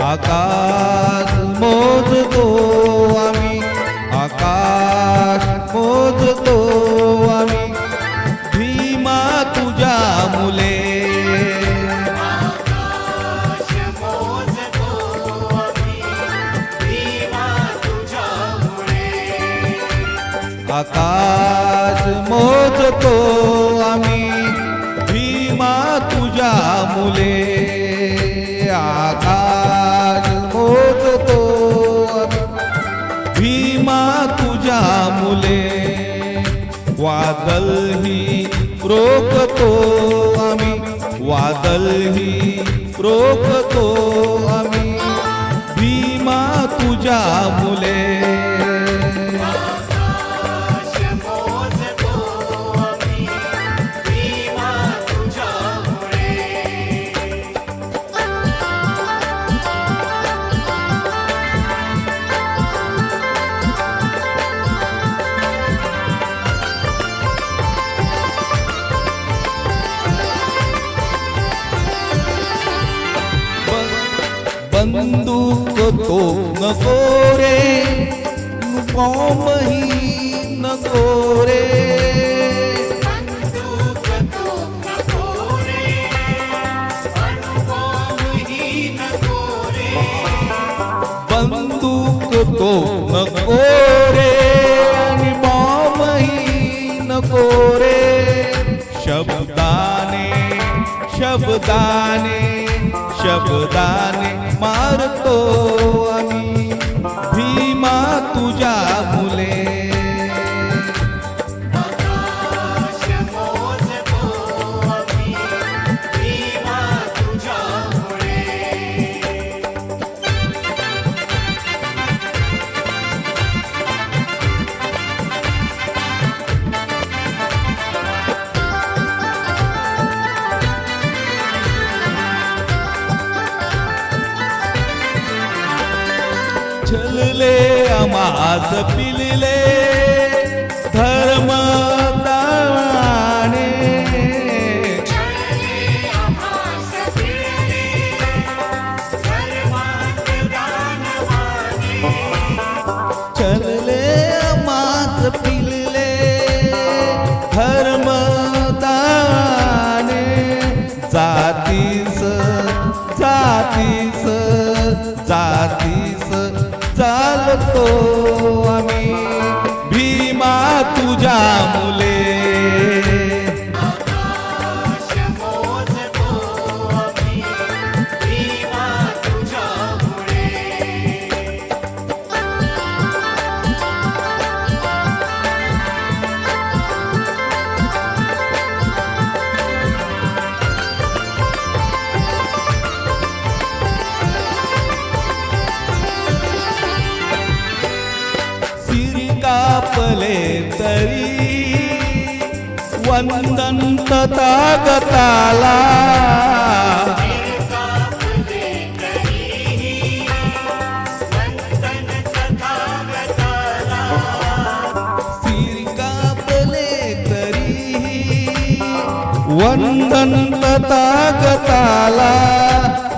आकाश मोजतो आम्ही, आकाश मोजतो आम्ही, भीमा तुझ्या मुले. आकाश मोजतो आम्ही, भीमा तुझ्या मुळे. आकाश मोजतो आम्ही, भीमा तुझ्या मुले. आकाश मोजतो आम्ही, भीमा तुझ्या मुले. वादळ ही रोखतो आम्ही, वादळ ही रोखतो आम्ही, भीमा तुझ्या मुले. आकाश मोजतो आम्ही, भीमा तुझ्या मुळे. बंदूक तो नको रे, बॉम्बही नको रे. बंदूक तो नको रे, अणुबॉम्बही नको रे. बंदूक तो नको रे आणि बॉम्बही नको रे. शब्दाने शब्दाने शब्दाने मारतो आम्ही, भीमा तुझ्या मुले. आकाश मोजतो आम्ही, भीमा तुझ्या मुळे. छलले आमास पिलले धर्म दाणे. छळले आम्हास पिळले, धर्मात दानवाने. छलले आमास पिलले धर्म दाणे. जातीस जातीस जातीस चालतो आम्ही, भीमा तुझ्या मुले. आकाश मोजतो आम्ही, भीमा तुझ्या मुळे. सिरी कापले तरी वंदन तथागताला. कापले तरीही वंदन तथागताला. सिरी कापले तरी वंदन तथागताला.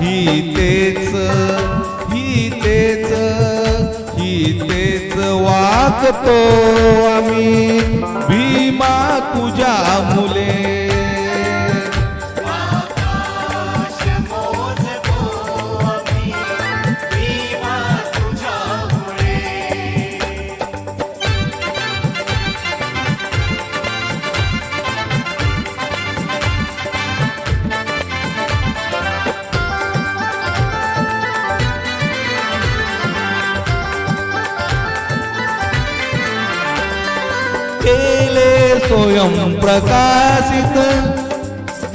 ही तेच ही तेच ही तेच वागतो आम्ही, भीमा तुझ्या मुले. आकाश मोजतो आम्ही, भीमा तुझ्या मुळे. केले स्वयं प्रकाशित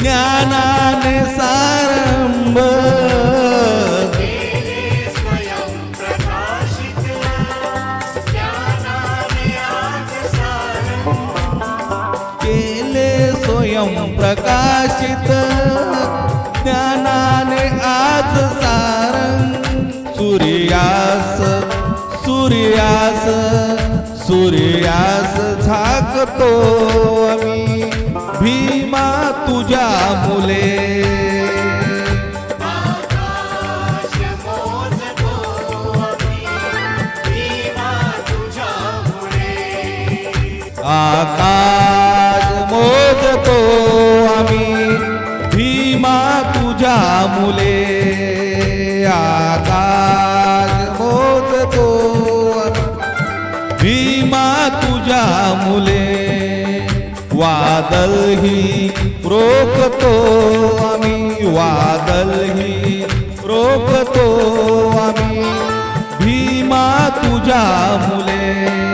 ज्ञानाने सारंभ. केले स्वयं प्रकाशित, ज्ञानाने आज सारंभ. केले स्वयं प्रकाशित ज्ञानाने आज सारंग. सूर्यास सूर्यास सूर्यास झाकतो आम्ही, भीमा तुझ्या मुले. आकाश मोज आकाश मोजतो आम्ही भीमा तुझ्या मुले आकाश मोजतो आम्ही भीमा तुझ्या मुले वादल ही रोखतो आम्ही वादल ही रोखतो आम्ही भीमा तुझ्या मुले